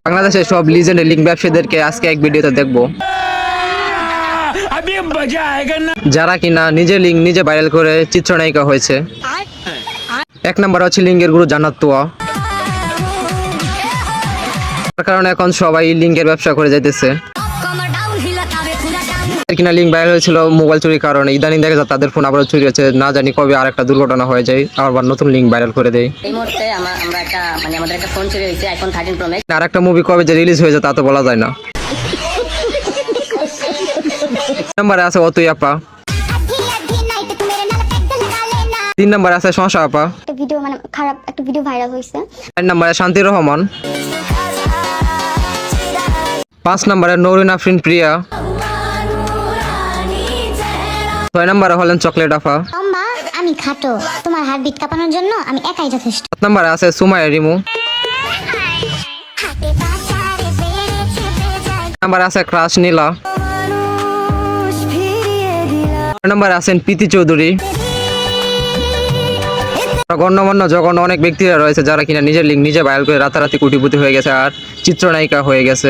বাংলাদেশের সব legend link ব্যবসায়ীদেরকে আজকে এক ভিডিওতে দেখবো, যারা কিনা নিজে লিঙ্ক নিজে ভাইরাল করে চিত্রনায়িকা হয়েছে। এক নাম্বার হচ্ছে লিঙ্কের গুরু জান্নাত তুয়া। তার কারণে এখন সবাই লিঙ্কের ব্যবসা করে যাইতেছে। কিনা লিঙ্ক ভাইরাল হয়েছিল মোবাইল চুরির কারণে, ইদানিং দেখা যায় তাদের ফোন আবার চুরি হচ্ছে, না জানি কবে আর একটা দুর্ঘটনা হয়ে যায়, আবার নতুন লিঙ্ক ভাইরাল করে দেয়। এই মুহূর্তে আমরা একটা আমাদের একটা ফোন চুরি হয়েছে, আইফোন 13 প্রো ম্যাক্স। আর একটা মুভি কবে যে রিলিজ হয়ে যায় তা তো বলা যায় না। নাম্বারে আছে অতুই আপা। 3 নাম্বারে আছে শশা আপা। একটা ভিডিও মানে খারাপ একটা ভিডিও ভাইরাল হয়েছে। 4 নাম্বারে শান্তি রহমান। 5 নাম্বারে নরিন আফরিন প্রিয়া। 6 নাম্বারে হলেন চকলেট আফা। লম্বা আমি খাটো, তোমার হার্টবিট কাঁপানোর জন্য আমি একাই যথেষ্ট। 7 নাম্বারে আছে সুমাইয়া রিমু। 8 নাম্বারে আছে ক্রাশ নীলা। 9 নাম্বারে আছেন প্রীতি চৌধুরী। গণ্যমান্য জঘন্য অনেক ব্যক্তিরা রয়েছে যারা কিনা নিজের লিঙ্ক নিজে ভাইরাল করে রাতারাতি কোটিপতি হয়ে গেছে আর চিত্রনায়িকা হয়ে গেছে।